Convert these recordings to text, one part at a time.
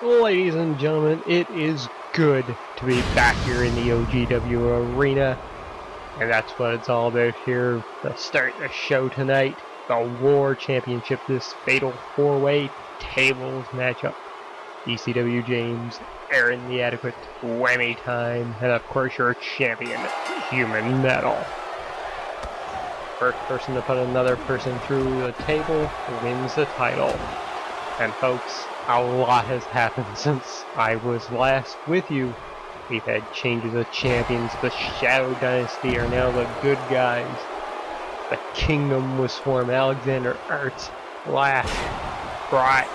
Ladies and gentlemen, it is good to be back here in the OGW arena, and that's what it's all about here. To start the show tonight, the War Championship, this fatal four-way tables matchup. ECW James, Aerin the Adequate, Whammy time, and of course your champion, Human Metal. First person to put another person through the table wins the title. And folks, a lot has happened since I was last with you. We've had changes of champions. The Shadow Dynasty are now the good guys. The Kingdom was formed. Alexander Arts last Friday.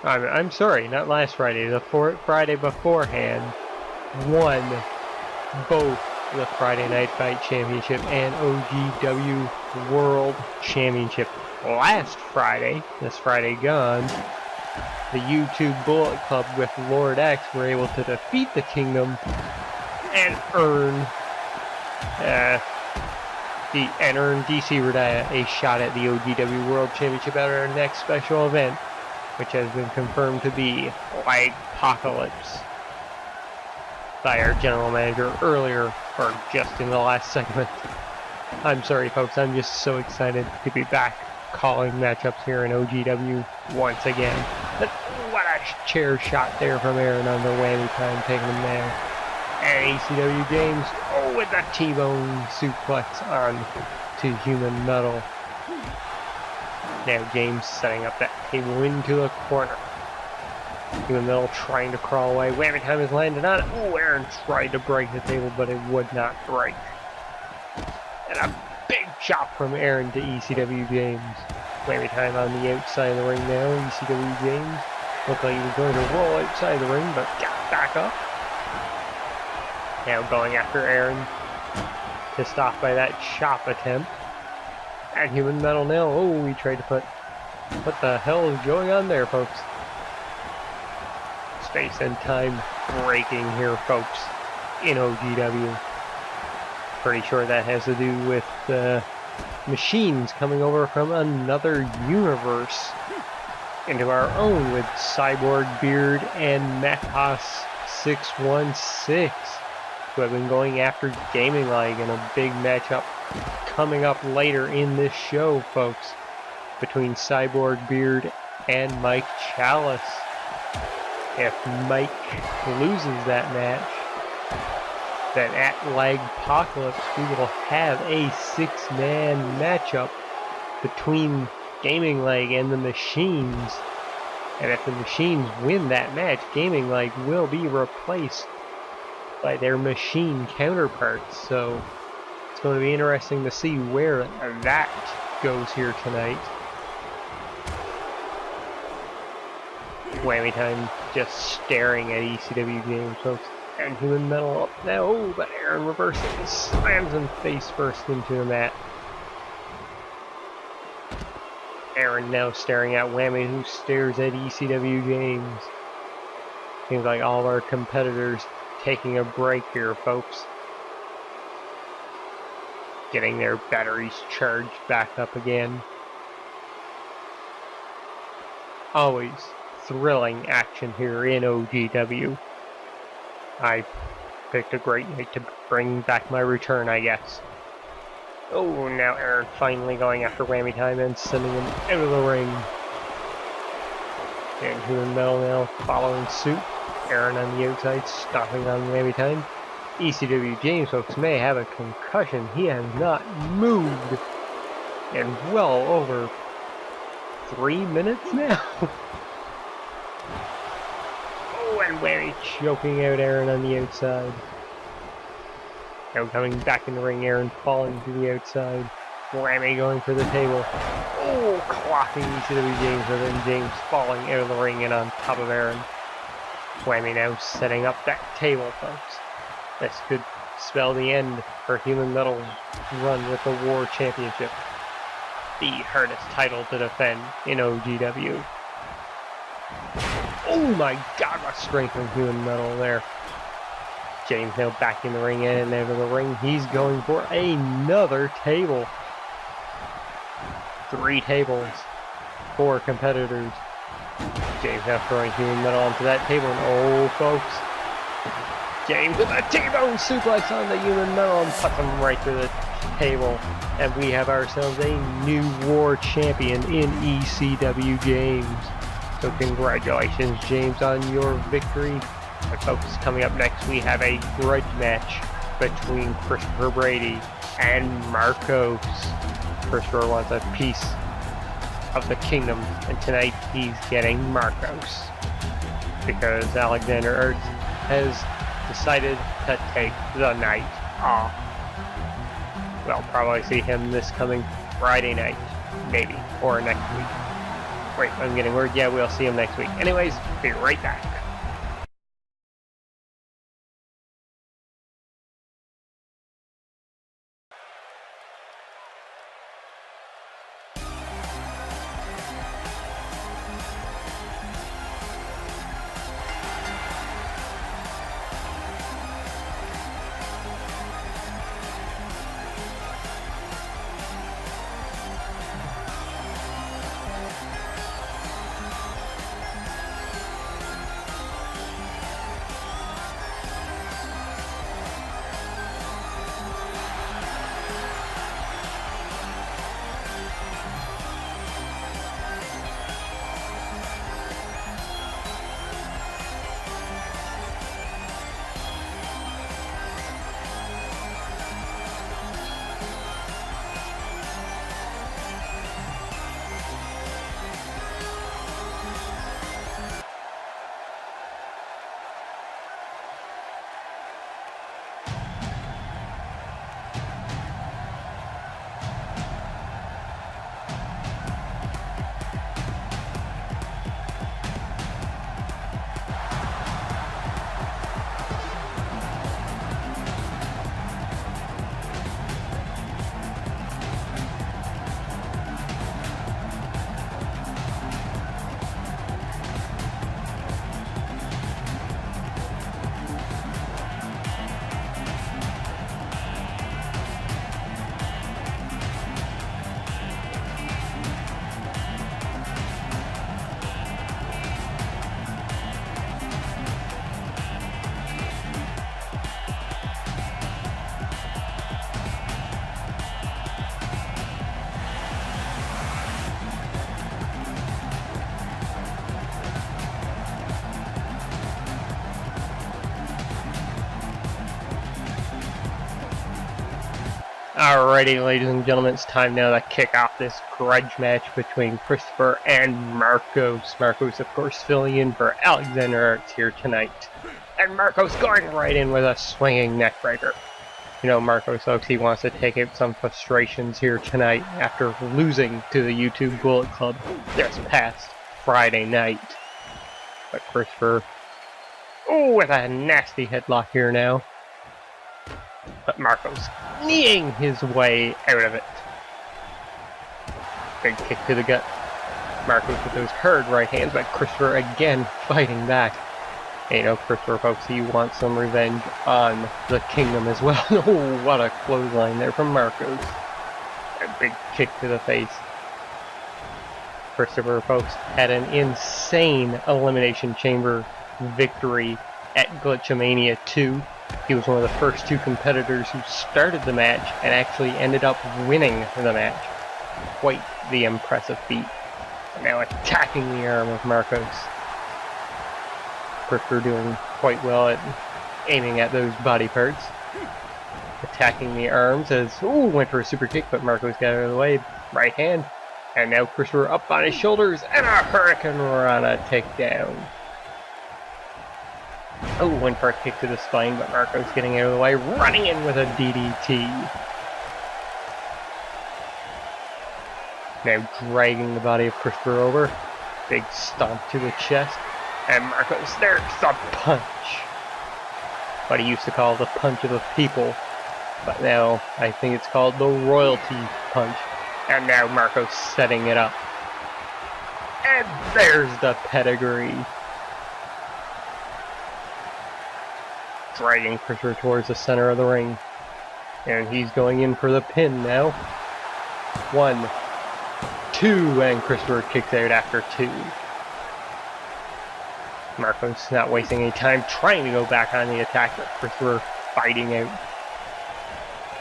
I'm sorry, not last Friday. The Friday beforehand won both the Friday Night Fight Championship and OGW World Championship. Last Friday, this Friday gone, the YouTube Bullet Club with Lord X were able to defeat the Kingdom and earn DC Radaya a shot at the OGW World Championship at our next special event, which has been confirmed to be Lagpocalypse by our general manager earlier, or just in the last segment. I'm sorry folks, I'm just so excited to be back calling matchups here in OGW once again. But what a chair shot there from Aerin on the Whammy time, taking him down. And ECW James, with the T-bone suplex on to Human Metal. Now James setting up that table into a corner. Human Metal trying to crawl away. Whammy time is landed on it. Aerin tried to break the table, but it would not break. And a big chop from Aerin to ECW James. Whammy time on the outside of the ring now. ECW James looked like he was going to roll outside the ring, but got back up. Now going after Aerin. Pissed off by that chop attempt. And Human Metal now. He tried to put... What the hell is going on there, folks? Space and time breaking here, folks, in OGW. Pretty sure that has to do with machines coming over from another universe into our own with Cyborg Beard and Mechos616, who have been going after Gaming Lagg in a big matchup coming up later in this show, folks, between Cyborg Beard and Mike Challes. If Mike loses that match, then at Lagpocalypse we will have a 6-man matchup between Gaming Lagg and the Machines. And if the Machines win that match, Gaming Lagg will be replaced by their machine counterparts. So it's going to be interesting to see where that goes here tonight. Whammy time just staring at ECW James, folks. And Human Metal up now, but Aerin reversing, slams him face first into the mat. Aerin now staring at Whammy, who stares at ECW James. Seems like all of our competitors taking a break here, folks. Getting their batteries charged back up again. Always thrilling action here in OGW. I picked a great night to bring back my return, I guess. Now Aerin finally going after Whammy time and sending him out of the ring. And Human Metal now following suit. Aerin on the outside, stopping on Whammy time. ECW James, folks, may have a concussion. He has not moved in well over 3 minutes now. And Whammy choking out Aerin on the outside. Now coming back in the ring, Aerin falling to the outside. Whammy going for the table. Clocking ECW James, but then James falling out of the ring and on top of Aerin. Whammy now setting up that table, folks. This could spell the end for Human Metal's run with the War Championship. The hardest title to defend in OGW. Oh my god, what strength from Human Metal there. James now back in the ring and out of the ring. He's going for another table. 3 tables, 4 competitors. James now throwing human metal onto that table, and oh folks, James with a T-bone suplex on the human metal and puts him right through the table. And we have ourselves a new war champion in ECW Games. So congratulations, James, on your victory. And folks, coming up next we have a grudge match between Christopher Brady and Marcos. Christopher wants a piece of the kingdom, and tonight he's getting Marcos because Alexander Ertz has decided to take the night off. We'll probably see him this coming Friday night, maybe, or next week. Wait, I'm getting word. Yeah, we'll see him next week. Anyways, be right back. Alrighty, ladies and gentlemen, it's time now to kick off this grudge match between Christopher and Marcos. Marcos, of course, filling in for Alexander Ertz here tonight. And Marcos going right in with a swinging neckbreaker. You know, Marcos, folks, he wants to take out some frustrations here tonight after losing to the YouTube Bullet Club this past Friday night. But Christopher, oh, with a nasty headlock here now. But Marcos kneeing his way out of it. Big kick to the gut. Marcos with those hard right hands, but Christopher again fighting back. And you know, Christopher, folks, he wants some revenge on the kingdom as well. Oh, what a clothesline there from Marcos. A big kick to the face. Christopher, folks, had an insane Elimination Chamber victory at Glitchamania 2. He was one of the first 2 competitors who started the match and actually ended up winning the match. Quite the impressive feat. Now attacking the arm of Marcos. Christopher doing quite well at aiming at those body parts. Attacking the arms as, ooh, went for a super kick, but Marcos got out of the way. Right hand. And now Christopher up on his shoulders and a Hurricane Rana takedown. Oh, went for a kick to the spine, but Marcos getting out of the way, running in with a DDT. Now dragging the body of Christopher over. Big stomp to the chest. And Marcos, there's the punch. What he used to call the punch of the people. But now, I think it's called the royalty punch. And now Marcos setting it up. And there's the pedigree. Dragging Christopher towards the center of the ring. And he's going in for the pin now. 1, 2, and Christopher kicks out after 2. Marcos not wasting any time trying to go back on the attack, but Christopher fighting out.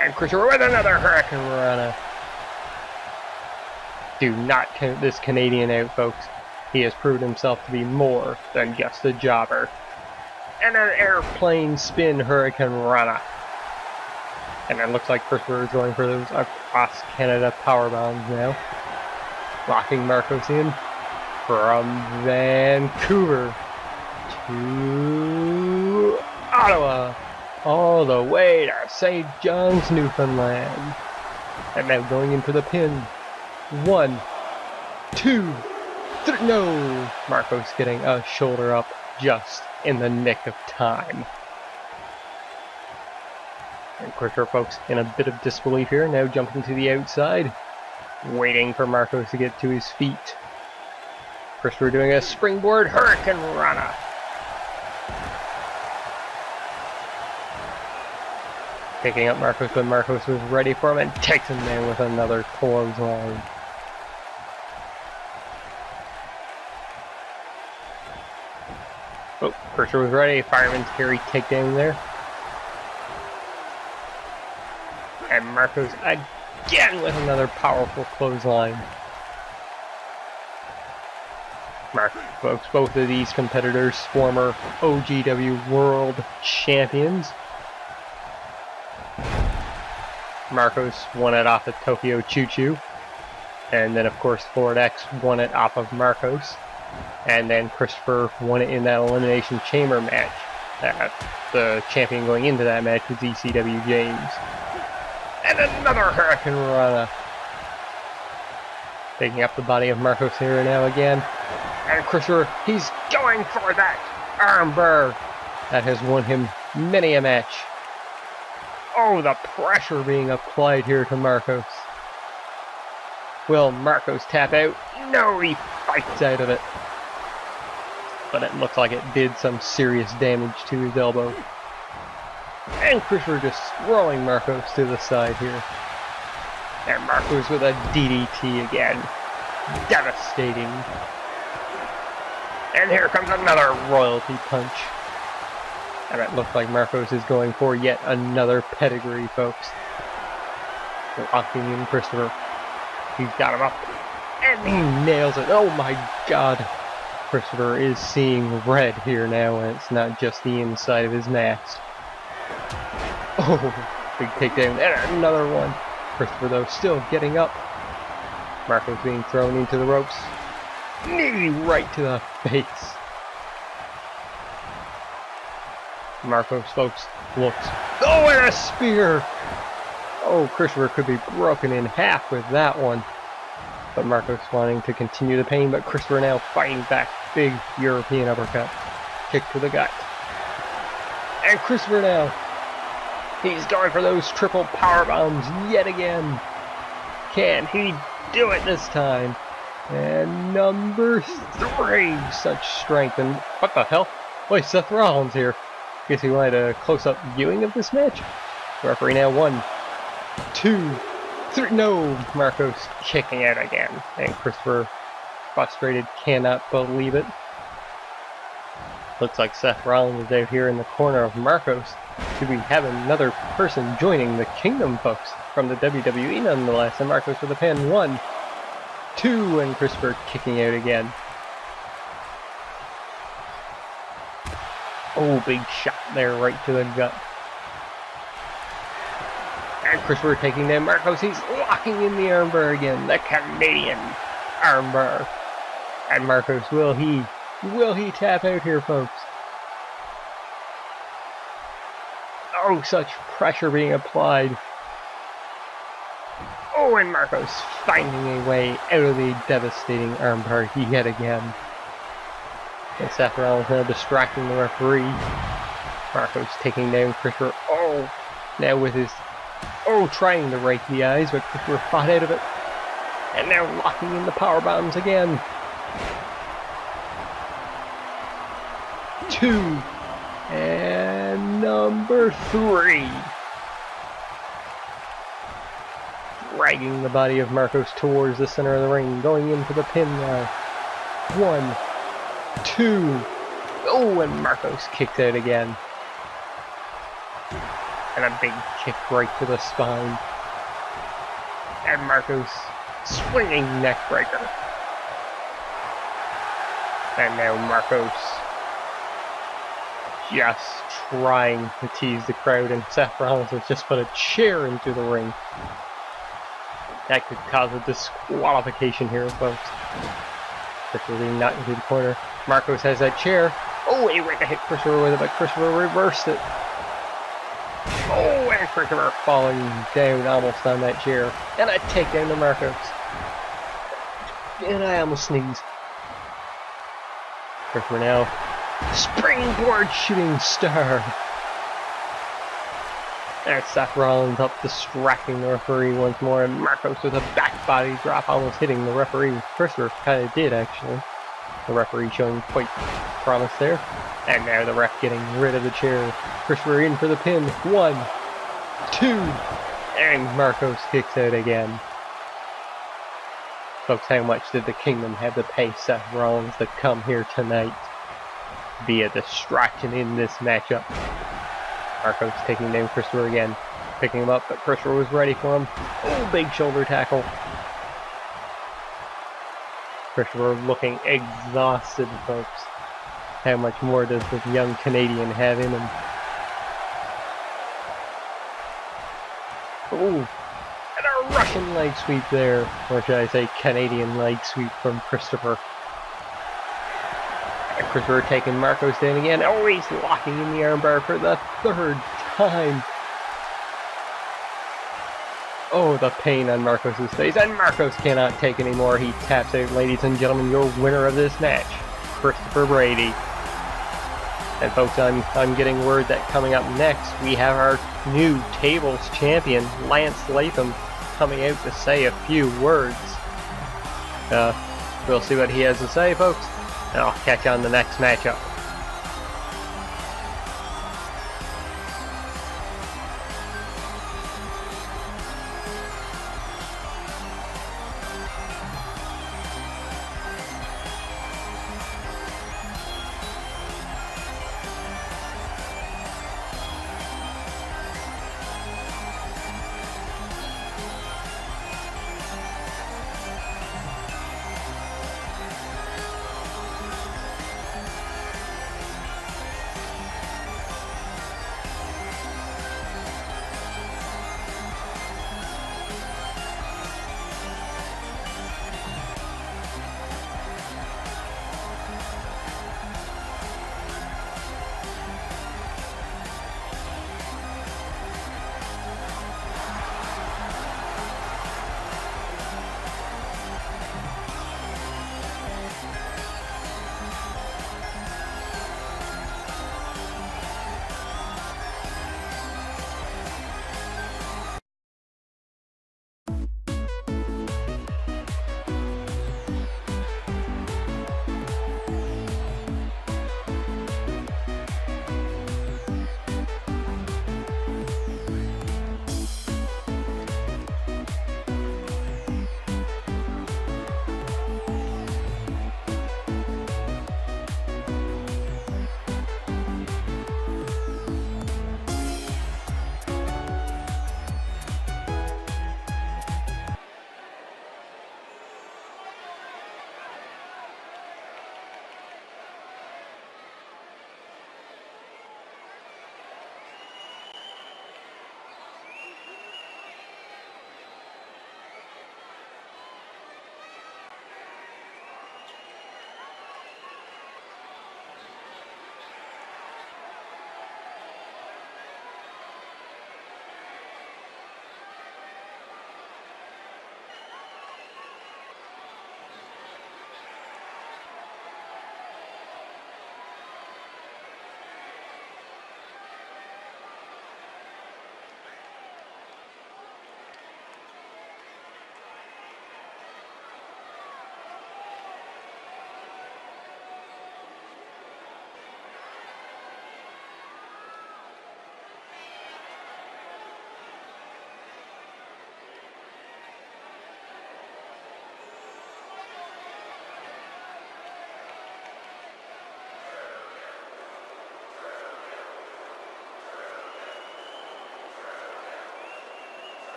And Christopher with another Hurricane Rana. Do not count this Canadian out, folks. He has proven himself to be more than just a jobber. And an airplane spin Hurricane Rana. And it looks like Christopher is going for those across Canada power bombs now. Locking Marcos in from Vancouver to Ottawa, all the way to St. John's, Newfoundland. And now going in for the pin. 1, 2, 3, no! Marcos getting a shoulder up just in the nick of time. And Christopher, folks, in a bit of disbelief here, now jumping to the outside, waiting for Marcos to get to his feet. Christopher doing a springboard Hurricane Rana. Picking up Marcos when Marcos was ready for him and takes him down with another clothesline. Oh, Christopher was ready. Fireman's carry takedown there. And Marcos again with another powerful clothesline. Folks, both of these competitors, former OGW World Champions. Marcos won it off of Tokyo Choo Choo. And then, of course, Lord X won it off of Marcos. And then Christopher won it in that Elimination Chamber match. The champion going into that match was ECW James. And another Hurricane Rana. Taking up the body of Marcos here now again. And Christopher, he's going for that armbar. That has won him many a match. Oh, the pressure being applied here to Marcos. Will Marcos tap out? No, he fights out of it. But it looks like it did some serious damage to his elbow. And Christopher just throwing Marcos to the side here. And Marcos with a DDT again. Devastating. And here comes another royalty punch. And it looks like Marcos is going for yet another pedigree, folks. Locking in Christopher. He's got him up. And he nails it. Oh my god. Christopher is seeing red here now, and it's not just the inside of his mask. Oh, big takedown. And another one. Christopher, though, still getting up. Marcos being thrown into the ropes. Knee right to the face. Marcos, folks, looks. Oh, and a spear! Oh, Christopher could be broken in half with that one. But Marcos wanting to continue the pain, but Christopher now fighting back. Big European uppercut. Kick to the gut. And Christopher now. He's going for those triple power bombs yet again. Can he do it this time? And number 3. Such strength. And what the hell? Wait, Seth Rollins here. Guess he wanted a close-up viewing of this match. Referee now 1, 2, 3. No! Marcos kicking out again. And Christopher, frustrated, cannot believe it. Looks like Seth Rollins is out here in the corner of Marcos. Do we have another person joining the Kingdom, folks? From the WWE, nonetheless. And Marcos with a pin. 1, 2, and Christopher kicking out again. Oh, big shot there, right to the gut. And Christopher taking down Marcos. He's locking in the armbar again. The Canadian armbar. And Marcos, will he tap out here, folks? Oh, such pressure being applied. Oh, and Marcos finding a way out of the devastating armbar yet again. And Seth Rollins now distracting the referee. Marcos taking down Christopher. Oh, now with his... Oh, trying to rake the eyes, but Christopher fought out of it. And now locking in the power bombs again. 2. And number 3. dragging the body of Marcos towards the center of the ring, going in for the pin now. 1, 2. Oh, and Marcos kicks out again. And a big kick right to the spine. And Marcos swinging neckbreaker. And now Marcos just trying to tease the crowd, and Seth Rollins has just put a chair into the ring. That could cause a disqualification here, folks. Christopher being knocked into the corner. Marcos has that chair. Oh, he went to hit Christopher with it, but Christopher reversed it. Oh, and Christopher falling down almost on that chair. And a takedown to Marcos. And I almost sneezed. Christopher now. Springboard shooting star. There's Seth Rollins up, distracting the referee once more, and Marcos with a back body drop, almost hitting the referee. Christopher kind of did, actually. The referee showing quite promise there. And now the ref getting rid of the chair. Christopher in for the pin. 1, 2, and Marcos kicks out again. Folks, how much did the Kingdom have to pay Seth Rollins to come here tonight? Be a distraction in this matchup. Marcos taking down Christopher again. Picking him up, but Christopher was ready for him. Oh, big shoulder tackle. Christopher looking exhausted, folks. How much more does this young Canadian have in him? Oh, and a Russian leg sweep there. Or should I say Canadian leg sweep from Christopher. And Christopher taking Marcos down again. Oh, he's locking in the armbar for the 3rd time. Oh, the pain on Marcos' face. And Marcos cannot take anymore. He taps out, ladies and gentlemen, your winner of this match, Christopher Brady. And folks, I'm getting word that coming up next, we have our new tables champion, Lance Latham, coming out to say a few words. We'll see what he has to say, folks, and I'll catch you on the next matchup.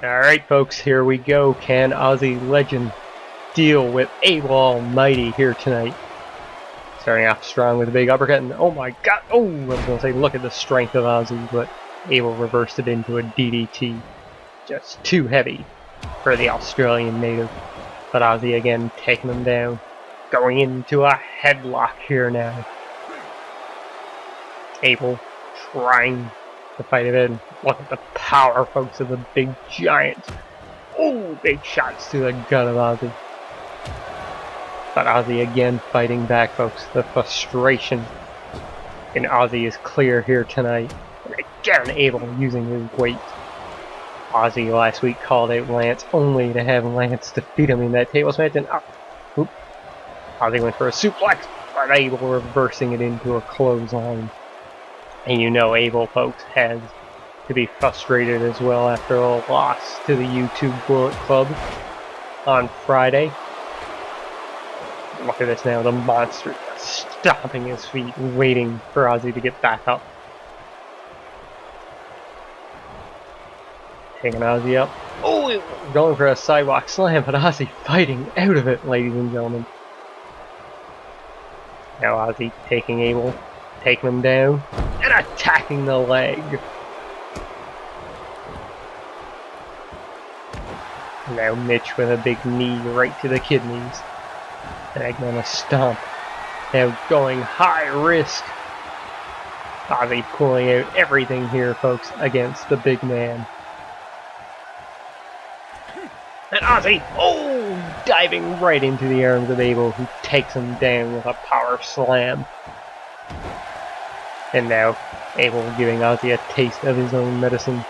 Alright folks, here we go. Can Aussie legend deal with Abel Almighty here tonight? Starting off strong with a big uppercut, and oh my god, oh, I was going to say, look at the strength of Aussie, but Abel reversed it into a DDT. Just too heavy for the Australian native. But Aussie again taking him down. Going into a headlock here now. Abel trying to fight it in. Look at the power, folks, of the big giant. Oh, big shots to the gut of Aussie. But Aussie again fighting back, folks. The frustration in Aussie is clear here tonight. And again, Abel using his weight. Aussie last week called out Lance only to have Lance defeat him in that tables match. And Aussie went for a suplex, but Abel reversing it into a clothesline. And you know Abel, folks, has to be frustrated as well after a loss to the YouTube Bullet Club on Friday. Look at this now, the monster stomping his feet, waiting for Aussie to get back up. Taking Aussie up. Oh, going for a sidewalk slam, but Aussie fighting out of it, ladies and gentlemen. Now Aussie taking Abel, taking him down, and attacking the leg. Now Mitch with a big knee right to the kidneys. And on a stomp. Now going high risk. Aussie pulling out everything here, folks, against the big man. And Aussie, oh, diving right into the arms of Abel, who takes him down with a power slam. And now Abel giving Aussie a taste of his own medicine.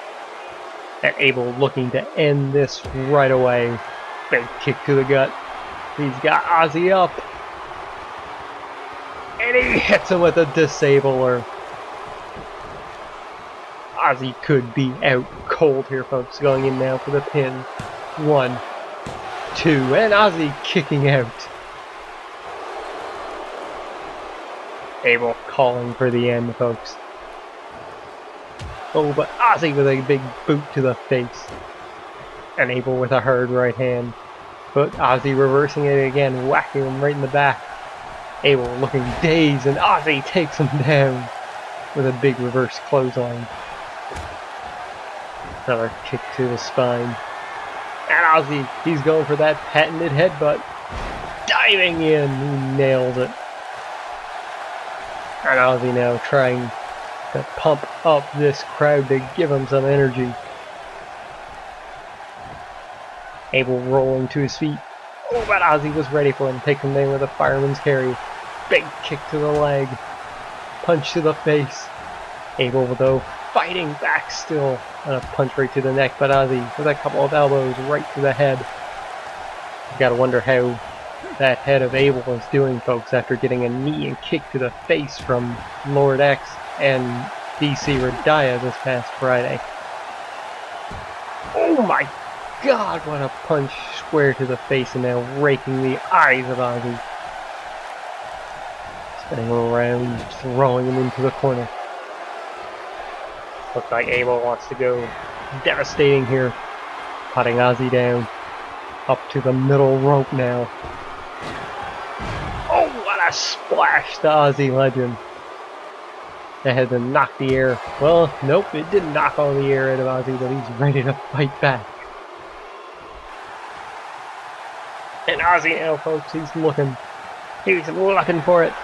And Abel looking to end this right away. Big kick to the gut. He's got Aussie up. And he hits him with a disabler. Aussie could be out cold here, folks. Going in now for the pin. 1, 2, and Aussie kicking out. Abel calling for the end, folks. Oh, but Aussie with a big boot to the face. And Abel with a hard right hand. But Aussie reversing it again, whacking him right in the back. Abel looking dazed, and Aussie takes him down with a big reverse clothesline. Another kick to the spine. And Aussie, he's going for that patented headbutt. Diving in, he nailed it. And Aussie now trying to pump up this crowd to give him some energy. Abel rolling to his feet. Oh, but Aussie was ready for him. Take him down with a fireman's carry. Big kick to the leg. Punch to the face. Abel, though, fighting back still. And a punch right to the neck, but Aussie with a couple of elbows right to the head. You gotta wonder how that head of Abel is doing, folks, after getting a knee and kick to the face from Lord X and DC Radiah this past Friday. Oh my god, what a punch square to the face, and now raking the eyes of Aussie. Spinning around, throwing him into the corner. Looks like Abel wants to go devastating here. Putting Aussie down. Up to the middle rope now. Oh, what a splash to Aussie legend. That had to knock the air. Well, nope, it didn't knock all the air out of Aussie, but he's ready to fight back. And Aussie now, folks, he's looking for it.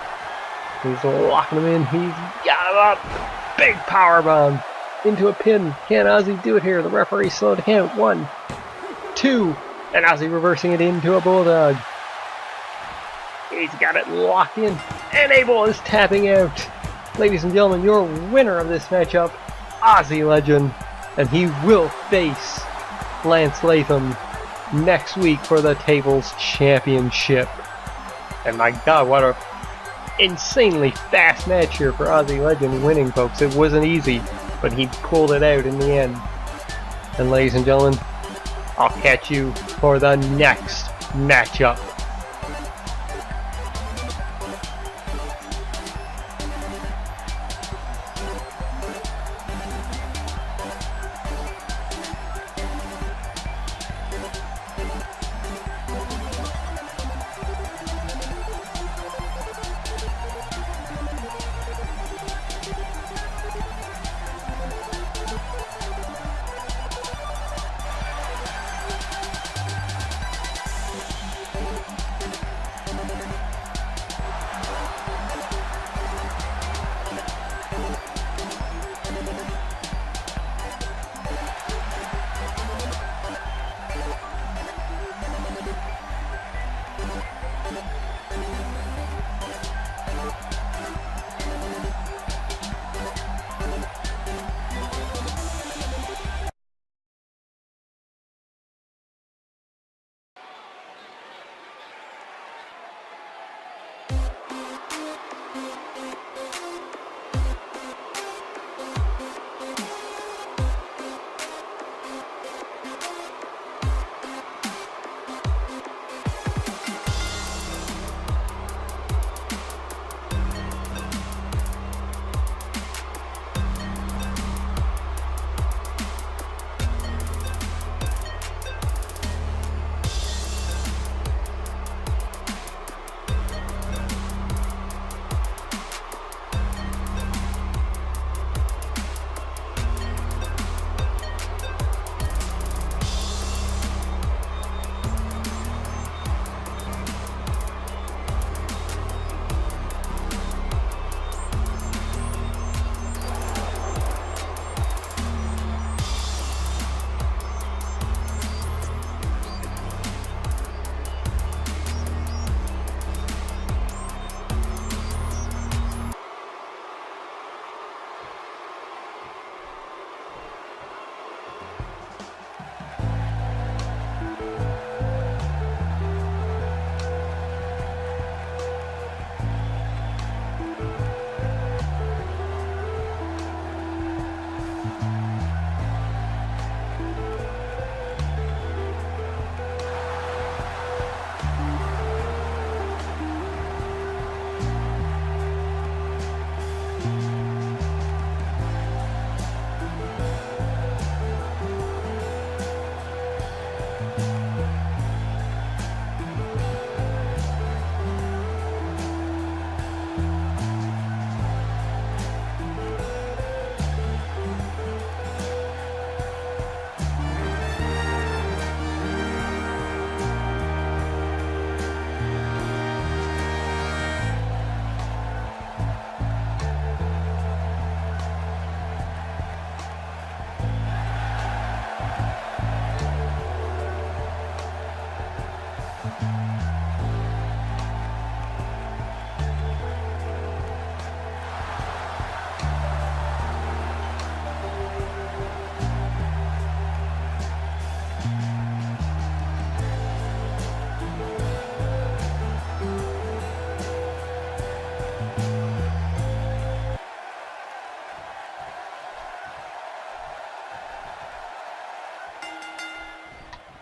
He's locking him in. He's got him up. Big power bomb into a pin. Can Aussie do it here? The referee slowed the count. 1, 2, and Aussie reversing it into a bulldog. He's got it locked in, and Abel is tapping out. Ladies and gentlemen, your winner of this matchup, Aussie legend, and he will face Lance Latham next week for the Tables Championship. And my god, what a insanely fast match here for Aussie legend winning, folks. It wasn't easy, but he pulled it out in the end. And ladies and gentlemen, I'll catch you for the next matchup.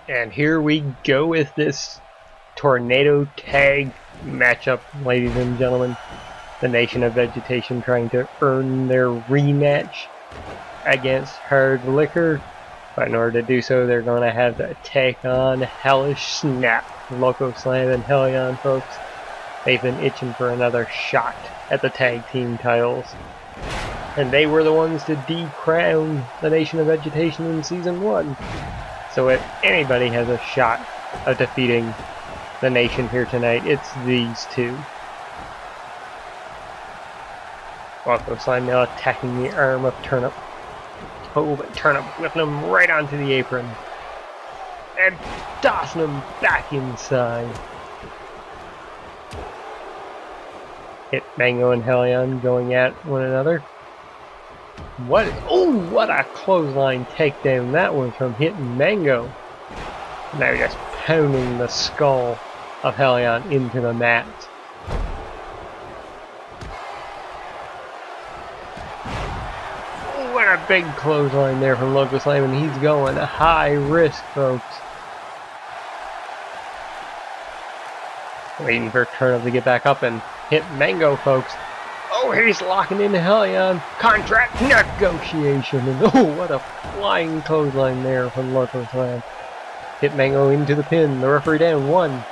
And here we go with this tornado tag matchup, ladies and gentlemen. The Nation of Vegetation trying to earn their rematch against Hard Liquor. But in order to do so, they're going to have to take on Hellish-Snap, Loco Slam, and Hellion, folks. They've been itching for another shot at the tag team titles. And they were the ones to decrown the Nation of Vegetation in Season 1. So if anybody has a shot of defeating the Nation here tonight, it's these two. Loco Slime now attacking the arm of Turnip. Oh, but Turnip whipping him right onto the apron. And tossing him back inside. Hit Mango and Hellion going at one another. What a clothesline takedown that was from Hitting Mango. Now just pounding the skull of Hellion into the mat. What a big clothesline there from Loco Slam, and he's going high risk, folks. Waiting for Turnip to get back up and hit Mango, folks. Oh, he's locking into Hellion. Contract negotiation. And oh, what a flying clothesline there from Loco Slam. Hit Mango into the pin. The referee down. 1,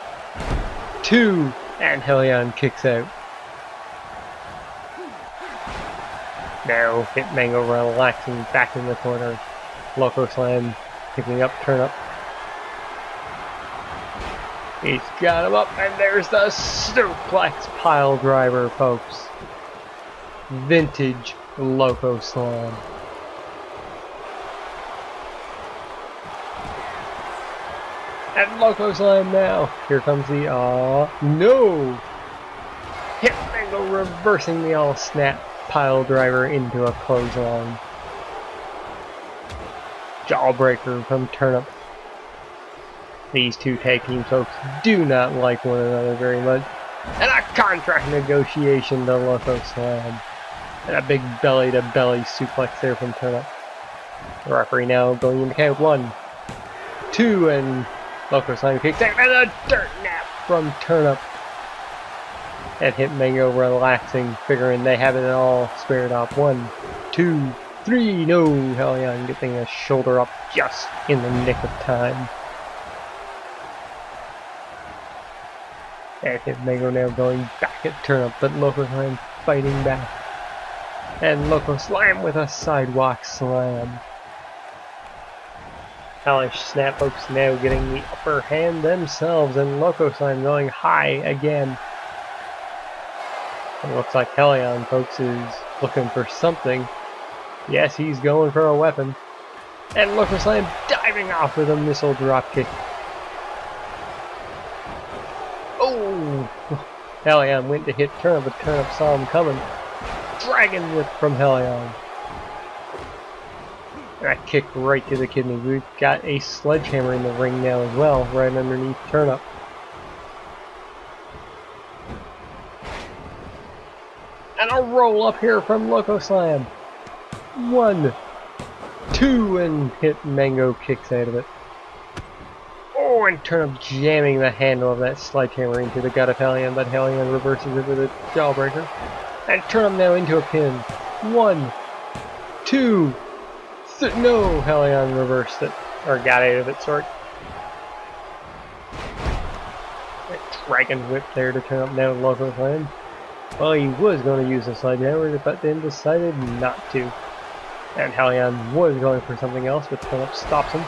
2, and Hellion kicks out. Now Hit Mango relaxing back in the corner. Loco Slam picking up Turnip. He's got him up, and there's the suplex pile driver, folks. Vintage Loco Slam. And Loco Slam now. Here comes the no! Hit Mango reversing the all snap pile driver into a clothesline. Jawbreaker from Turnip. These two tag team folks do not like one another very much. And a contract negotiation to Loco Slam. And a big belly-to-belly suplex there from Turnip. The referee now going into count. 1, 2, and Loco Slam kicks out. And a dirt nap from Turnip. And Hit Mango relaxing, figuring they have it all squared up. 1, 2, 3. No, Hellion getting a shoulder up just in the nick of time. And Hit Mango now going back at Turnip, but Loco Slam fighting back. And Loco Slam with a sidewalk slam. Hellish-Snap folks now getting the upper hand themselves, and Loco Slam going high again. It looks like Hellion folks is looking for something. Yes, he's going for a weapon. And Loco Slam diving off with a missile dropkick. Oh! Hellion went to hit Turnip, but Turnip saw him coming. Dragon whip from Hellion. And a kick right to the kidney. We've got a sledgehammer in the ring now as well, right underneath Turnip. And a roll up here from Loco Slam. 1, 2, and Hit Mango kicks out of it. Oh, and Turnip jamming the handle of that sledgehammer into the gut of Hellion, but Hellion reverses it with a jawbreaker. And Turnip now into a pin. 1, 2, no, Hellion reversed it, or got out of it, sorry. A dragon whip there to turn up now Loco Slam. Well, he was going to use the sledgehammer, but then decided not to. And Hellion was going for something else, but Turnip stops him.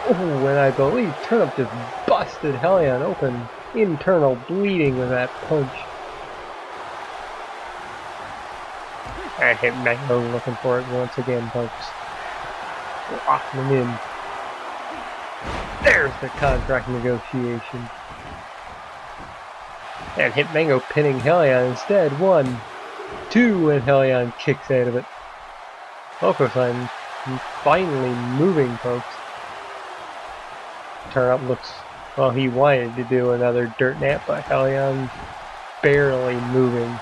Oh, and I believe Turnip just busted Hellion open. Internal bleeding with that punch. And Hit Mango looking for it once again, folks. Locking him in. There's the contract negotiation. And Hit Mango pinning Hellion instead. 1, 2, and Hellion kicks out of it. Loco Slam finally moving, folks. Turnip looks, well, he wanted to do another dirt nap, but Hellion barely moving.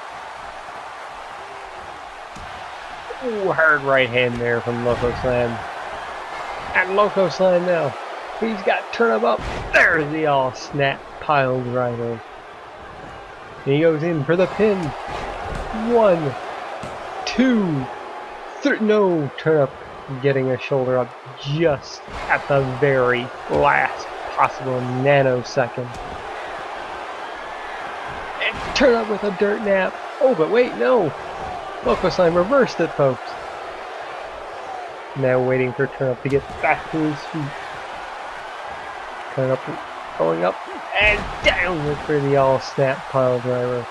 Ooh, hard right hand there from Loco Slam. And Loco Slam now. He's got Turnip up. There's the all snap pile driver. He goes in for the pin. 1, 2, 3. No, Turnip getting a shoulder up just at the very last possible nanosecond. And Turnip with a dirt nap. Oh, but wait, no. Loco Slime reversed it, folks. Now waiting for Turnip to get back to his feet. Turnip going up and down for the all snap pile driver.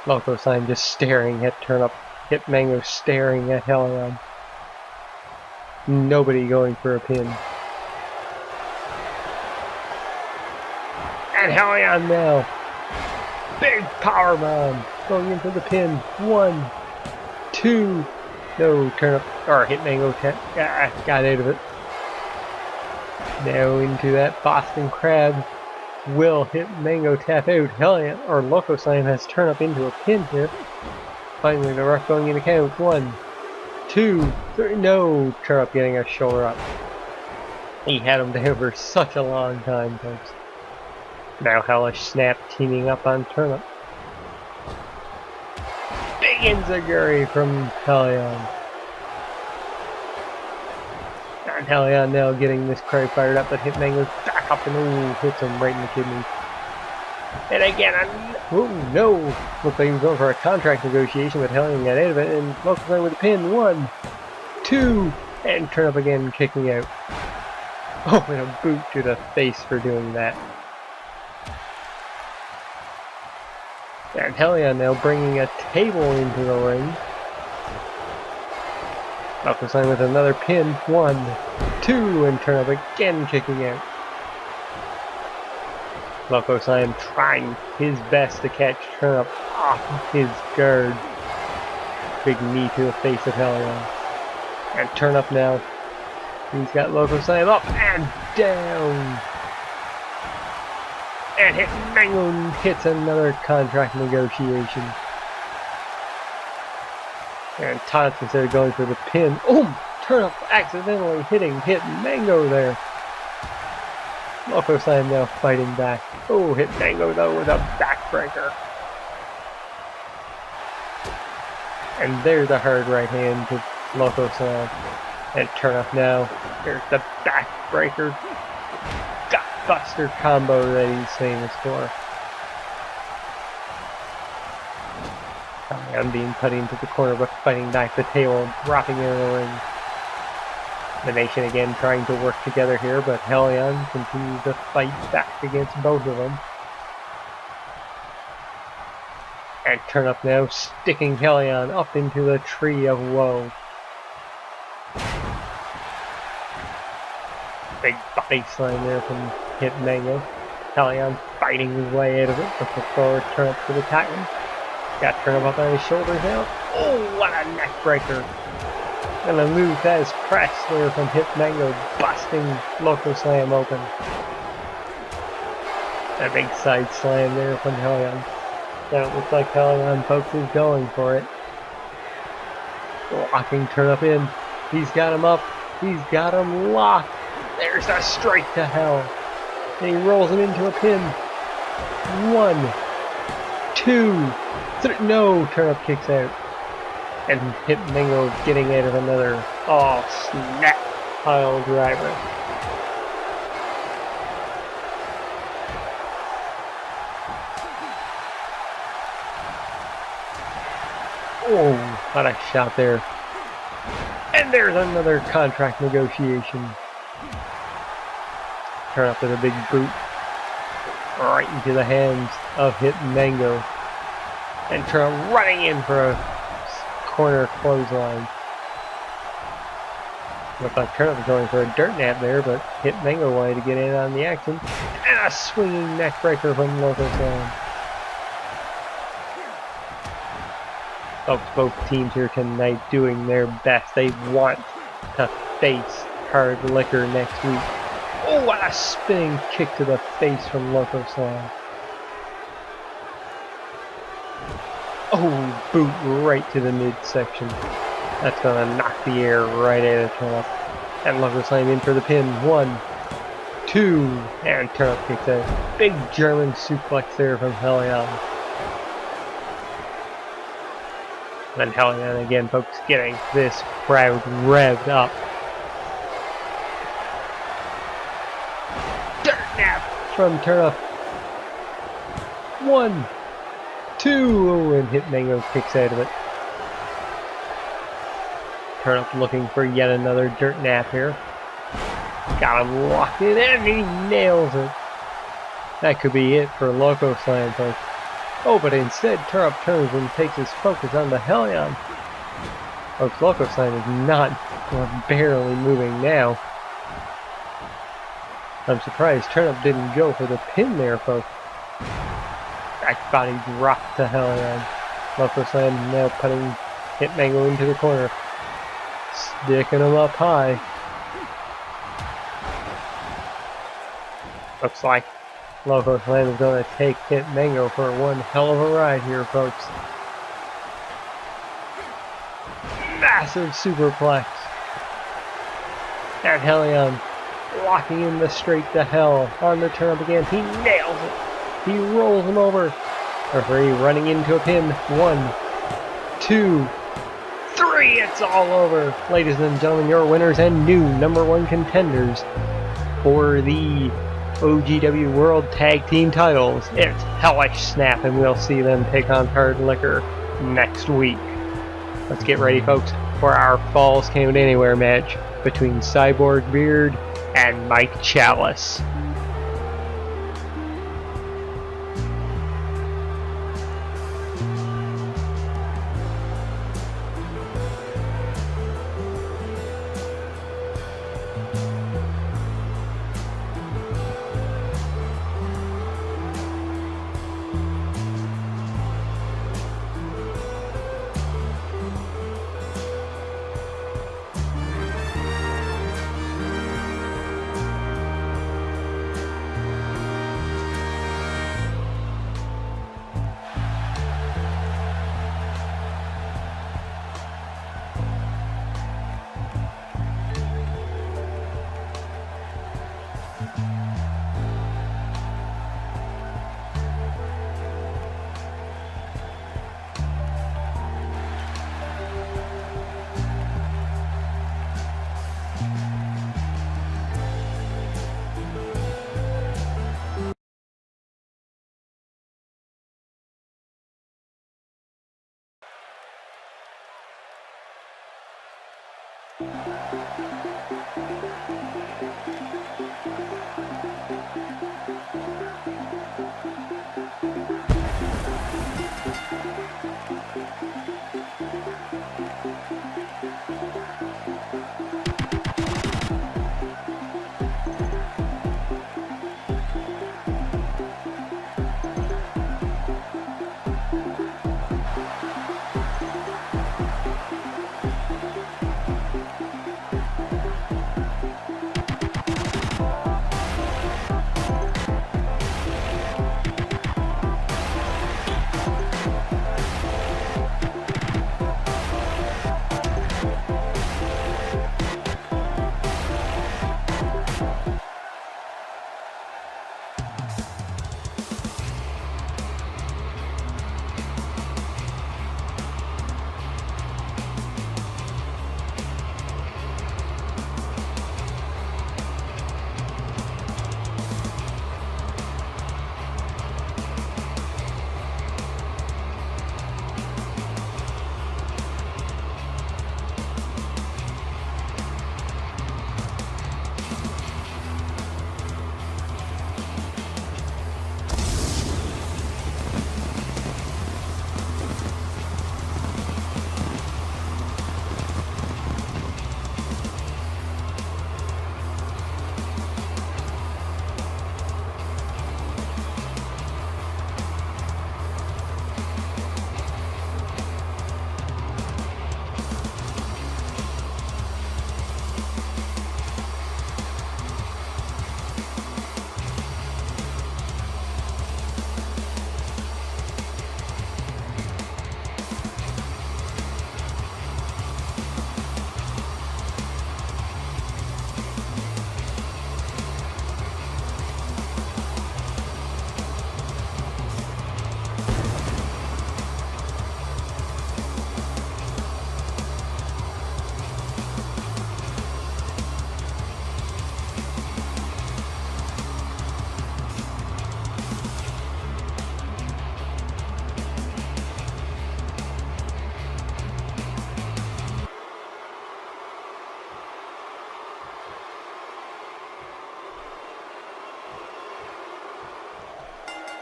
Loco Slime just staring at Turnip. Hit Mango staring at Hellion. Nobody going for a pin. And Hellion now. Big power bomb going into the pin. 1, 2. No, Turnip or Hit Mango got out of it. Now into that Boston Crab. Will Hit Mango tap out? Hellion or Loco Slime has Turnip into a pin here. Finally, the ref going into count. 1, 2, 3. No, Turnip getting a shoulder up. He had him there for such a long time, folks. Now Hellish-Snap teaming up on Turnip. Big enziguri from Hellion. And Hellion now getting this crowd fired up, but Hit Mango's back up and hits him right in the kidney. And again, oh no! Looks like he was going for a contract negotiation, but Hellion got out of it, and Loco Slime with a pin. 1, 2, and Turnip again kicking out. Oh, and a boot to the face for doing that. And Hellion now bringing a table into the ring. Loco Slime with another pin. 1, 2, and Turnip again kicking out. Loco Slime trying his best to catch Turnip off his guard. Big knee to the face of Hellion. And Turnip now. He's got Loco Slime up and down. And Hit Mango hits another contract negotiation. And Tots, instead of going for the pin, Turnip accidentally hitting Hit Mango there. Loco Slime now fighting back. Oh, Hit Mango though with a backbreaker. And there's a hard right hand to Loco Slime. And Turnip now. There's the backbreaker. Gutbuster combo that he's famous for. I'm being put into the corner but fighting back the table, dropping into the ring. The Nation again trying to work together here, but Hellion continues to fight back against both of them. And Turnip now sticking Hellion up into the tree of woe. Big body slam there from Hit Mango. Hellion fighting his way out of it, but before Turnip to attack him. Got Turnip up on his shoulders now. Oh, what a neck breaker! And a move that is press there from Hit Mango, busting Loco Slam open. A big side slam there from Hellion. Now it looks like Hellion, folks, is going for it. Locking Turnip in. He's got him up. He's got him locked. There's a straight to hell. And he rolls him into a pin. 1, 2, 3. No, Turnip kicks out. And Hit Mango getting out of another snap pile driver. Oh, what a shot there. And there's another contract negotiation. Turnip with a big boot right into the hands of Hit Mango. And Turnip running in for a corner clothesline. Looked like Turnip was going for a dirt nap there, but Hit Mango wanted to get in on the action. And a swinging neck breaker from Loco Slime. Folks, both teams here tonight doing their best. They want to face Hard Liquor next week. Oh, what a spinning kick to the face from Loco Slime. Oh, boot right to the midsection. That's gonna knock the air right out of Turnip. And Loco Slam in for the pin. 1, 2, and Turnip kicks a big German suplex there from Hellion. And Hellion again, folks, getting this crowd revved up. Dirt nap from Turnip. 1, 2, and Hit Mango kicks out of it. Turnip looking for yet another dirt nap here. Got him locked in and he nails it. That could be it for Loco Slam, folks. Oh, but instead Turnip turns and takes his focus on the Hellion. Folks, Loco Slam is not, barely moving now. I'm surprised Turnip didn't go for the pin there, folks. Back body drop to Hellion. Loco Slam now putting Hit Mango into the corner. Sticking him up high. Looks like Loco Slam is going to take Hit Mango for one hell of a ride here, folks. Massive superplex. And Hellion locking in the straight to hell on the Turnip again. He nails it. He rolls him over. Referee running into a pin. 1, 2, 3. It's all over. Ladies and gentlemen, your winners and new #1 contenders for the OGW World Tag Team titles. It's Hellish-Snap, and we'll see them take on Hard Liquor next week. Let's get ready, folks, for our Falls Count Anywhere match between Cyborg Beard and Mike Challes.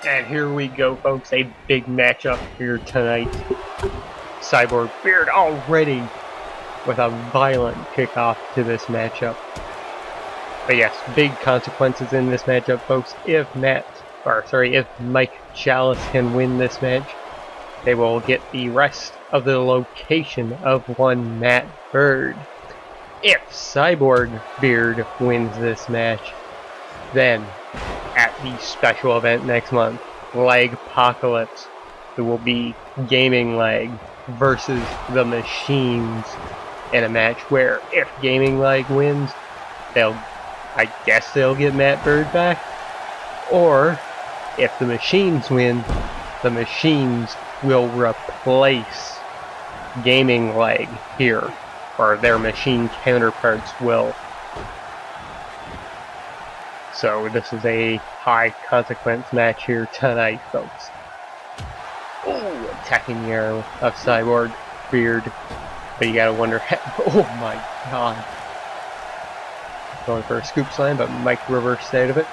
And here we go, folks, a big matchup here tonight. Cyborg Beard already with a violent kickoff to this matchup. But yes, big consequences in this matchup, folks. If Mike Challes can win this match, they will get the rest of the location of one Matt Bird. If Cyborg Beard wins this match, then at the special event next month, Lagg Apocalypse, it will be Gaming Lagg versus the Machines in a match where if Gaming Lagg wins, I guess they'll get Matt Bird back. Or if the Machines win, the Machines will replace Gaming Lagg here, or their machine counterparts will. So this is a high consequence match here tonight, folks. Ooh, attacking the arrow of Cyborg Beard. But you gotta wonder, oh my god. Going for a scoop slam, but Mike reversed out of it.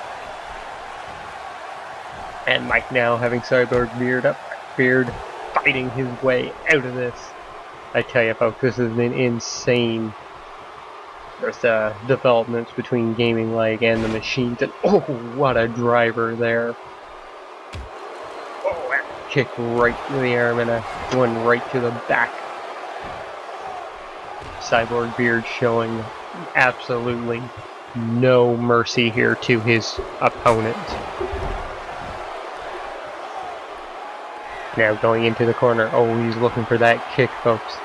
And Mike now having Cyborg Beard up. Beard fighting his way out of this. I tell you, folks, this is an insane. There's developments between Gaming Lagg and the Machines, and oh, what a driver there. Oh, and a kick right to the arm and a one right to the back. Cyborg Beard showing absolutely no mercy here to his opponent. Now going into the corner. Oh, he's looking for that kick, folks.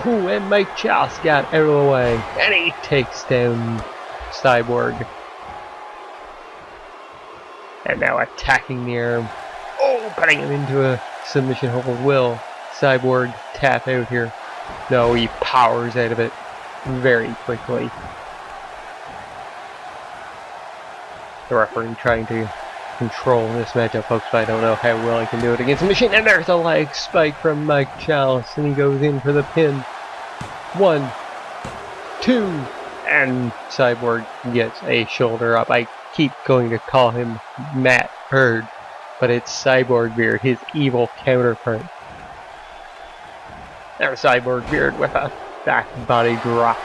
Oh, and Mike Challes got out of the way. And he takes down Cyborg. And now attacking the arm. Oh, putting him into a submission hold. Will Cyborg tap out here? No, he powers out of it very quickly. The referee trying to control this matchup, folks, but I don't know how well he can do it against the Machine. And there's a leg spike from Mike Challes, and he goes in for the pin. 1, 2, and Cyborg gets a shoulder up. I keep going to call him Matt Bird, but it's Cyborg Beard, his evil counterpart. There's Cyborg Beard with a back body drop.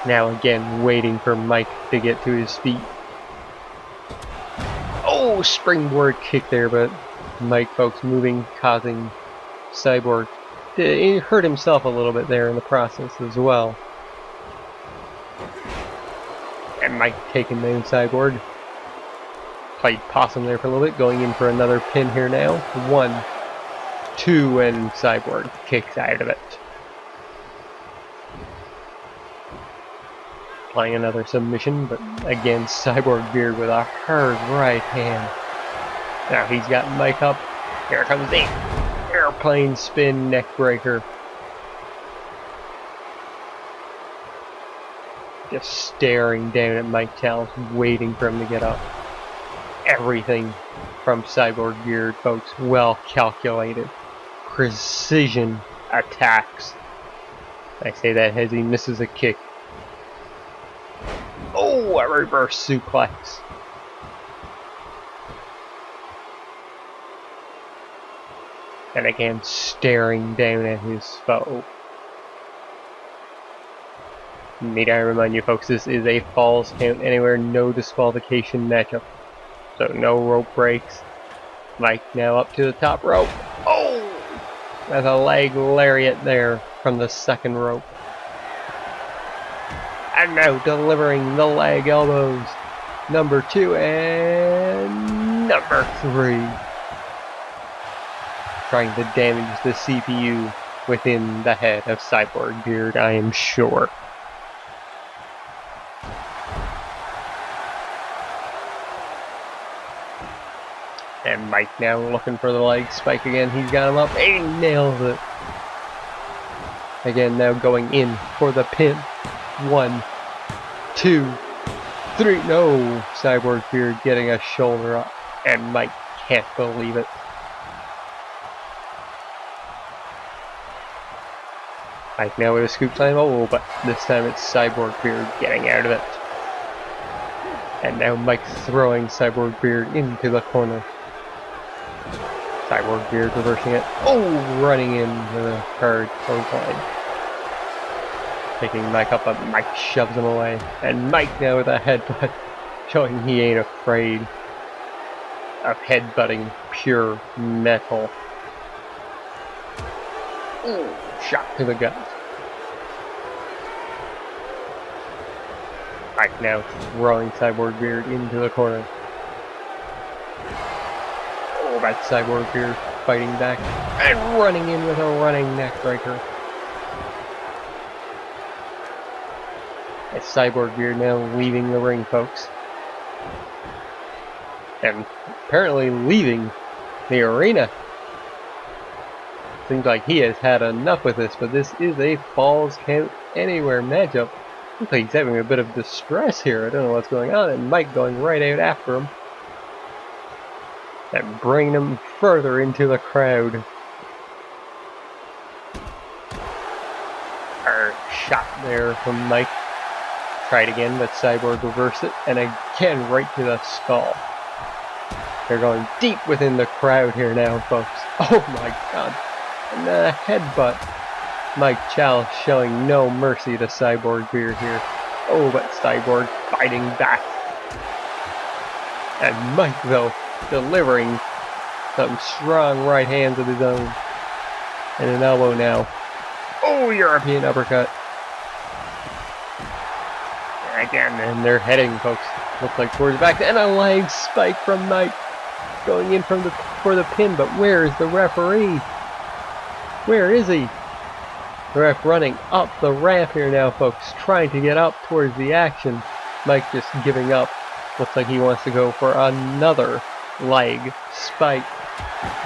Now again, waiting for Mike to get to his feet. Oh, springboard kick there, but Mike, folks, moving, causing Cyborg to hurt himself a little bit there in the process as well. And Mike taking down Cyborg. Played possum there for a little bit, going in for another pin here now. 1, 2, and Cyborg kicks out of it. Applying another submission, but again, Cyborg Beard with a hard right hand. Now he's got Mike up. Here comes the airplane spin neck breaker. Just staring down at Mike Challes, waiting for him to get up. Everything from Cyborg Beard, folks, well calculated. Precision attacks. I say that as he misses a kick. Oh, a reverse suplex. And again, staring down at his foe. Need I remind you, folks, this is a falls count anywhere, no disqualification matchup. So no rope breaks. Mike now up to the top rope. Oh! That's a leg lariat there from the second rope. And now delivering the leg elbows. Number 2 and number 3. Trying to damage the CPU within the head of Cyborg Beard, I am sure. And Mike now looking for the leg spike again. He's got him up. He nails it. Again, now going in for the pin. 1, 2, 3. No! Cyborg Beard getting a shoulder up. And Mike can't believe it. Mike now with a scoop slam. Oh, but this time it's Cyborg Beard getting out of it. And now Mike's throwing Cyborg Beard into the corner. Cyborg Beard reversing it. Oh, running into the hard clothesline. Picking Mike up, but Mike shoves him away. And Mike now with a headbutt, showing he ain't afraid of headbutting pure metal. Ooh, shot to the gut. Mike now throwing Cyborg Beard into the corner. Oh, that Cyborg Beard fighting back and running in with a running neck breaker. As Cyborg Beard now leaving the ring, folks. And apparently leaving the arena. Seems like he has had enough with this, but this is a Falls Count Anywhere matchup. Looks like he's having a bit of distress here. I don't know what's going on, and Mike going right out after him. And bringing him further into the crowd. Our shot there from Mike. Tried again, but Cyborg reversed it, and again right to the skull. They're going deep within the crowd here now, folks. Oh my god. And a headbutt. Mike Challes showing no mercy to Cyborg Beard here. Oh, but Cyborg fighting back. And Mike, though, delivering some strong right hands of his own. And an elbow now. Oh, European uppercut. Again, and they're heading, folks. Looks like towards the back. And a leg spike from Mike. Going in for the pin, but where is the referee? Where is he? The ref running up the ramp here now, folks, trying to get up towards the action. Mike just giving up. Looks like he wants to go for another leg spike.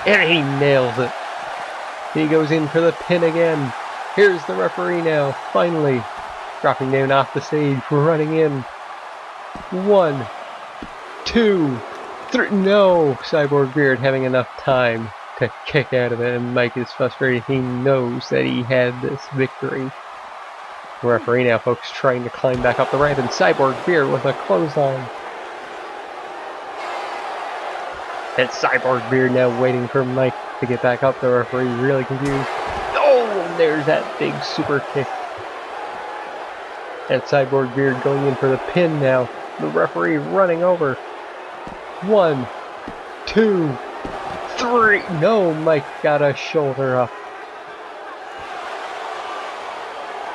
And he nails it. He goes in for the pin again. Here's the referee now, finally. Dropping down off the stage, running in. 1, 2, 3. No! Cyborg Beard having enough time to kick out of it, and Mike is frustrated. He knows that he had this victory. The referee now, folks, trying to climb back up the ramp, and Cyborg Beard with a clothesline. And Cyborg Beard now waiting for Mike to get back up. The referee really confused. Oh, and there's that big super kick. And Cyborg Beard going in for the pin now. The referee running over. 1, 2, 3. No, Mike got a shoulder up.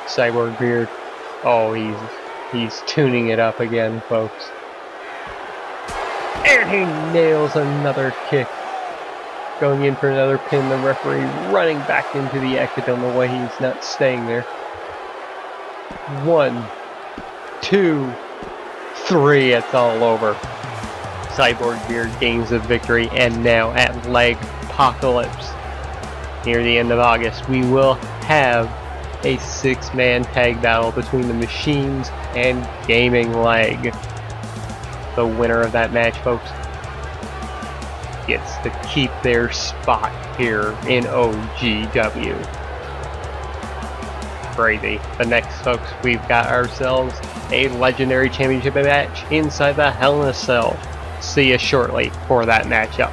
Cyborg Beard. Oh, he's tuning it up again, folks. And he nails another kick. Going in for another pin. The referee running back into the exit. Don't know why he's not staying there. 1, 2, 3. It's all over. Cyborg Beard gains the victory, and now at Leg Apocalypse, near the end of August, we will have a 6-man tag battle between the Machines and Gaming Lagg. The winner of that match, folks, gets to keep their spot here in OGW. Crazy. But next, folks, we've got ourselves a legendary championship match inside the Hell in a Cell. See you shortly for that matchup.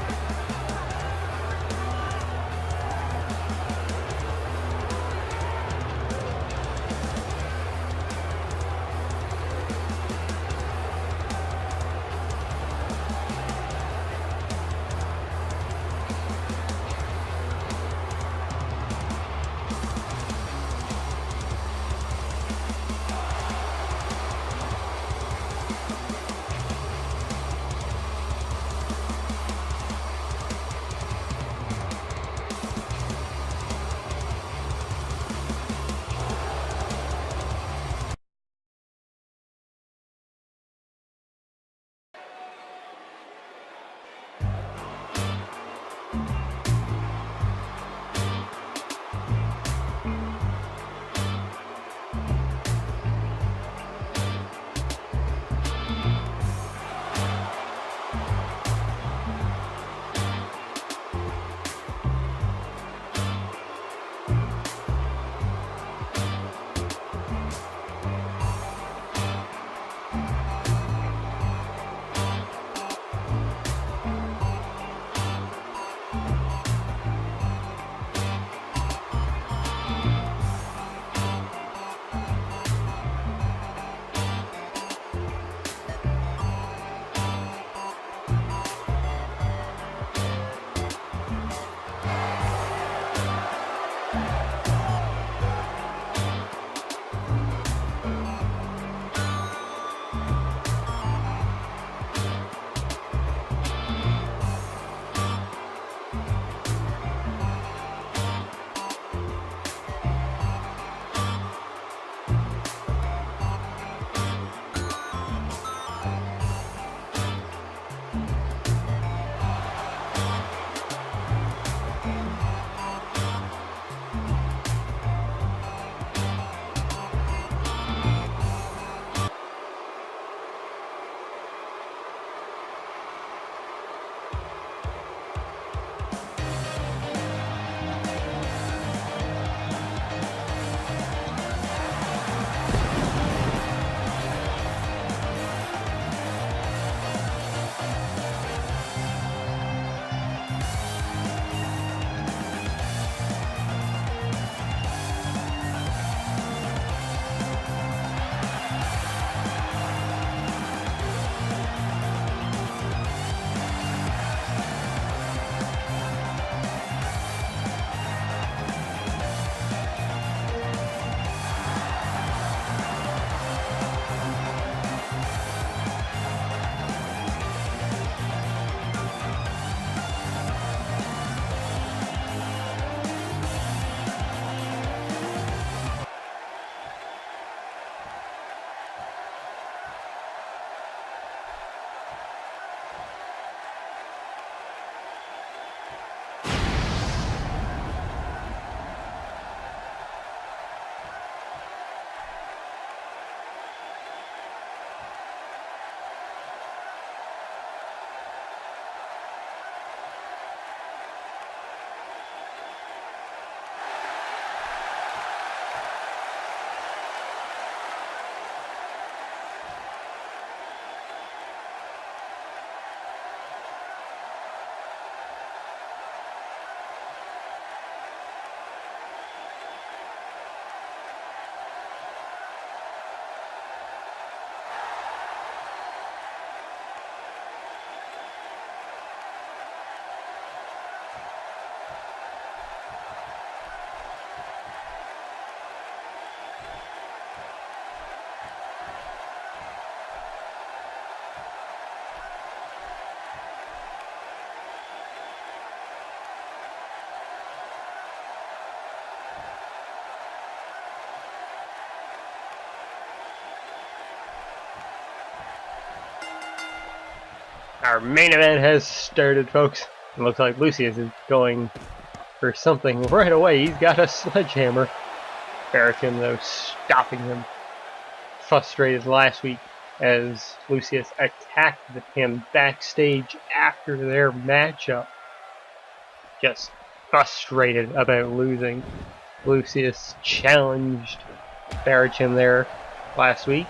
Our main event has started, folks. It looks like Lucius is going for something right away. He's got a sledgehammer. Barachim, though, stopping him. Frustrated last week as Lucius attacked him backstage after their matchup. Just frustrated about losing. Lucius challenged Barachim there last week,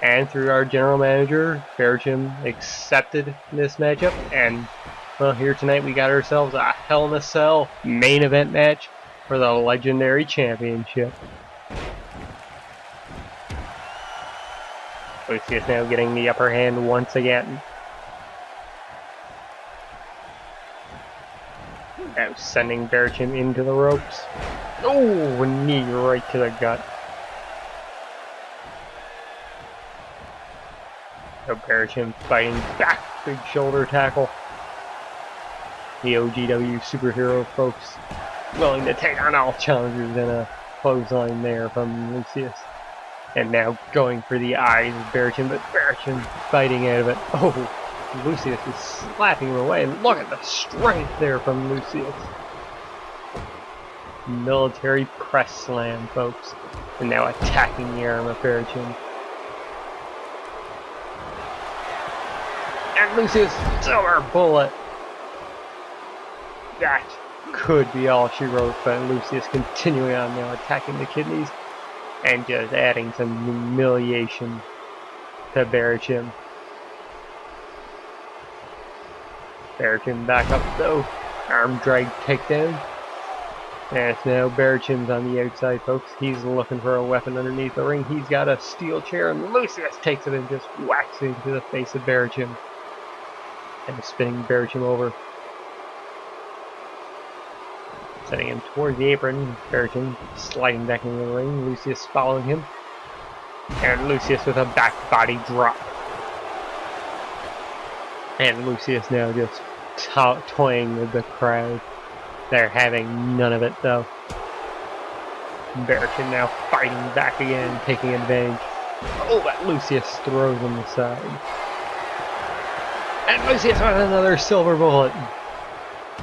and through our general manager, Barachim accepted this matchup, and well, here tonight we got ourselves a Hell in a Cell main event match for the Legendary Championship. Lucius now getting the upper hand once again. Now sending Barachim into the ropes. Oh, a knee right to the gut. So Barachim fighting back, big shoulder tackle. The OGW superhero folks willing to take on all challengers in a clothesline there from Lucius. And now going for the eyes of Barachim, but Barachim fighting out of it. Oh, Lucius is slapping him away, and look at the strength there from Lucius. Military press slam, folks. And now attacking the arm of Barachim. And Lucius, silver bullet. That could be all she wrote, but Lucius continuing on now, attacking the kidneys and just adding some humiliation to Barachim. Barachim back up though, arm drag takedown. And it's now Barachim's on the outside, folks. He's looking for a weapon underneath the ring. He's got a steel chair, and Lucius takes it and just whacks it into the face of Barachim. And spinning Barachim over. Setting him towards the apron, Barachim sliding back into the ring, Lucius following him. And Lucius with a back body drop. And Lucius now just toying with the crowd. They're having none of it though. Barachim now fighting back again, taking advantage. Oh, but Lucius throws him aside. And Lucius with another silver bullet.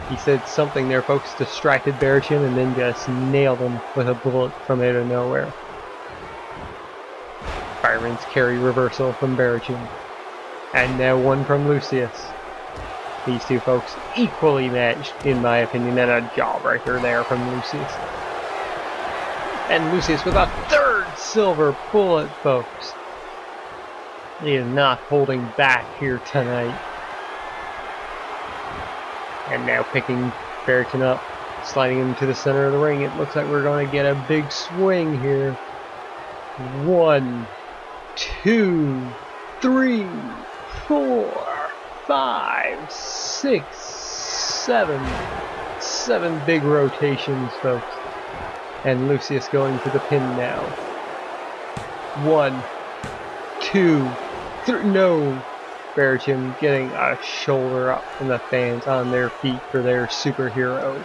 He said something there, folks, distracted Barachim and then just nailed him with a bullet from out of nowhere. Fireman's carry reversal from Barachim. And now one from Lucius. These two folks equally matched, in my opinion, and a jawbreaker there from Lucius. And Lucius with a third silver bullet, folks. He is not holding back here tonight. And now picking Barachim up, sliding him to the center of the ring. It looks like we're going to get a big swing here. 1, 2, 3, 4, 5, 6, 7. 7 big rotations, folks. And Lucius going to the pin now. 1, 2, 3. No! Barachim getting a shoulder up from the fans on their feet for their superhero.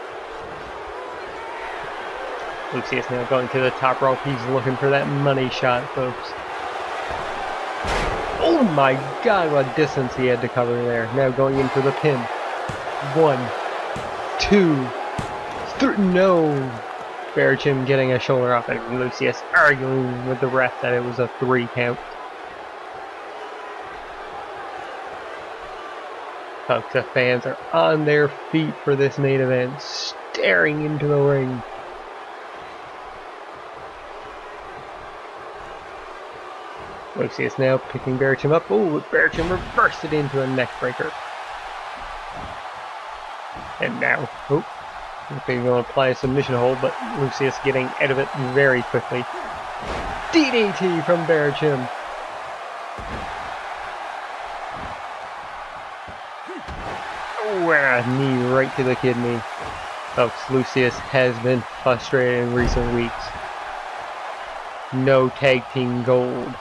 Lucius now going to the top rope. He's looking for that money shot, folks. Oh my god, what distance he had to cover there. Now going in for the pin. 1, 2, 3. No! Barachim getting a shoulder up, and Lucius arguing with the ref that it was a 3 count. Folks, the fans are on their feet for this main event, staring into the ring. Lucius now picking Barachim up. Oh, Barachim reversed it into a neckbreaker. And now, oh, I think he's going to apply a submission hold, but Lucius getting out of it very quickly. DDT from Barachim. A knee right to the kidney. Folks, Lucius has been frustrated in recent weeks. No tag team gold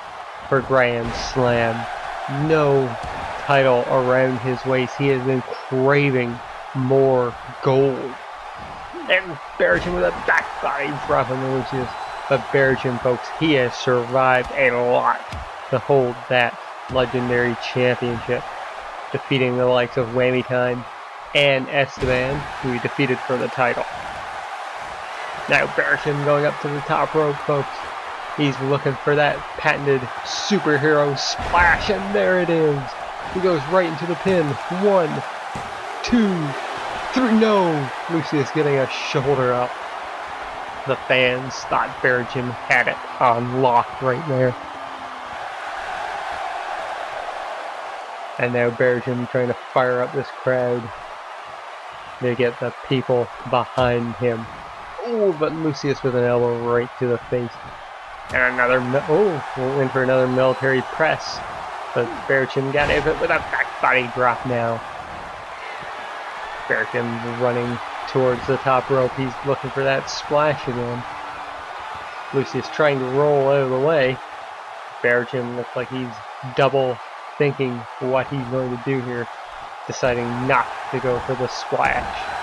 for Grand Slam. No title around his waist. He has been craving more gold. And Barachim with a back body drop on Lucius. But Barachim, folks, he has survived a lot to hold that Legendary Championship. defeating the likes of Whammy Time and Esteban, who he defeated for the title. Now Barachim going up to the top rope, folks. He's looking for that patented superhero splash, and there it is. He goes right into the pin. 1, 2, 3, no! Lucius getting a shoulder up. The fans thought Barachim had it on lock right there. And now Barachim trying to fire up this crowd to get the people behind him. Oh, but Lucius with an elbow right to the face. And another, we'll in for another military press. But Barachim got it with a back body drop now. Barachim running towards the top rope. He's looking for that splash again. Lucius trying to roll out of the way. Barachim looks like he's double thinking what he's going to do here, deciding not to go for the splash.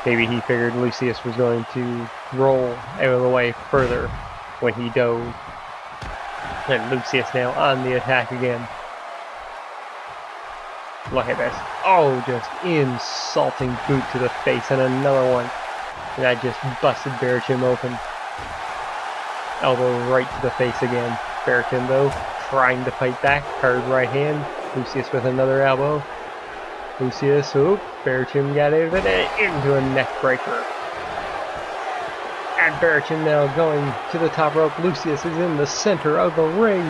Maybe he figured Lucius was going to roll out of the way further when he dove. And Lucius now on the attack again. Look at this. Oh, just insulting boot to the face, and another one. And that just busted Barachim open. Elbow right to the face again. Barachim though, trying to fight back. Hard right hand. Lucius with another elbow. Lucius, Barachim got out of it and into a neck breaker. And Barachim now going to the top rope. Lucius is in the center of the ring.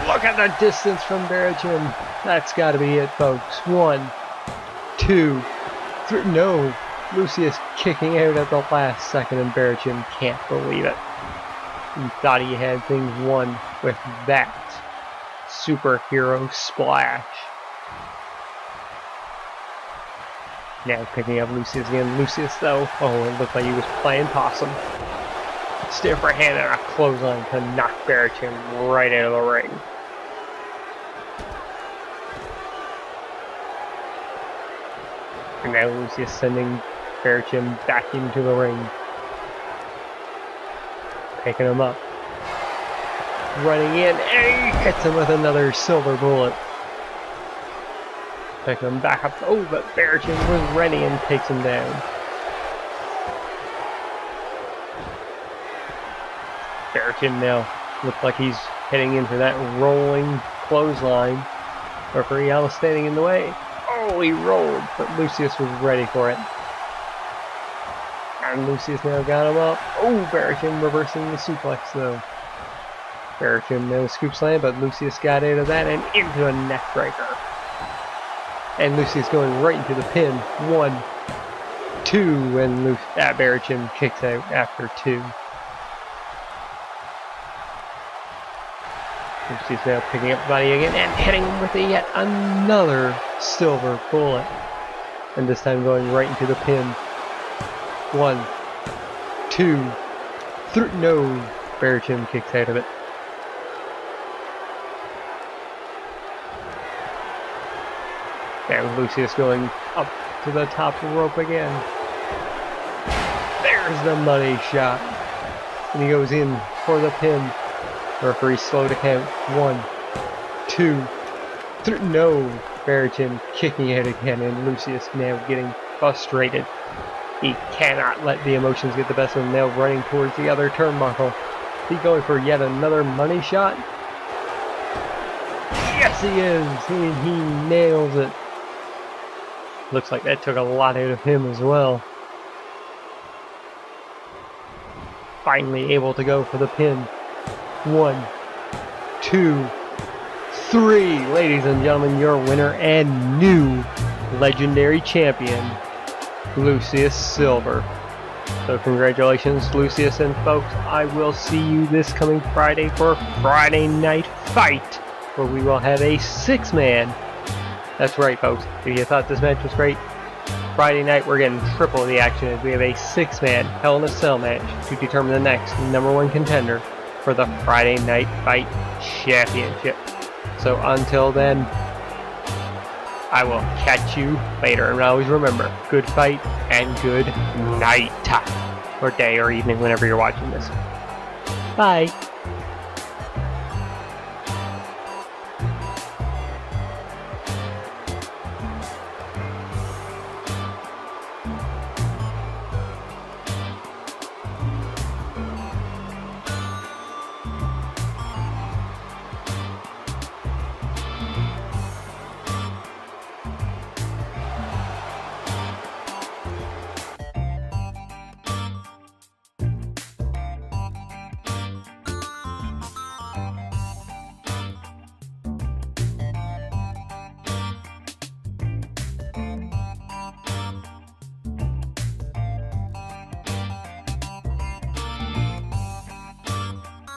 Look at the distance from Barachim. That's got to be it, folks. 1, 2, 3. No. Lucius kicking out at the last second, and Barachim can't believe it. He thought he had things won with that superhero splash. Now picking up Lucius again. Lucius though, it looked like he was playing possum. Stiff right hand and a clothesline to knock Barachim right out of the ring. And now Lucius sending Barachim back into the ring. Picking him up. Running in, and he hits him with another silver bullet. Picking him back up. Oh, but Barachim was ready and takes him down. Barachim now looks like he's heading in for that rolling clothesline. Referee Alice standing in the way. Oh, he rolled, but Lucius was ready for it. And Lucius now got him up. Oh, Barachim reversing the suplex though. Barachim now scoop slam, but Lucius got out of that and into a neck breaker. And Lucius going right into the pin. 1, 2, and Barachim kicks out after 2. Lucius now picking up the body again and hitting him with yet another silver bullet. And this time going right into the pin. 1, 2, 3. No, Barachim kicks out of it. Now Lucius going up to the top rope again. There's the money shot. And he goes in for the pin. Referee slow to count. 1, 2, 3. No. Barachim kicking out again, and Lucius now getting frustrated. He cannot let the emotions get the best of him, now running towards the other turnbuckle. He going for yet another money shot? Yes, he is. He nails it. Looks like that took a lot out of him as well. Finally able to go for the pin. 1, 2, 3. Ladies and gentlemen, your winner and new legendary champion, Lucius Silver. So congratulations, Lucius, and folks, I will see you this coming Friday for Friday Night Fight, where we will have a 6-man. That's right, folks. If you thought this match was great, Friday night we're getting triple the action as we have a 6-man Hell in a Cell match to determine the next #1 contender for the Friday Night Fight Championship. So until then, I will catch you later. And always remember, good fight and good night. Or day or evening, whenever you're watching this. Bye.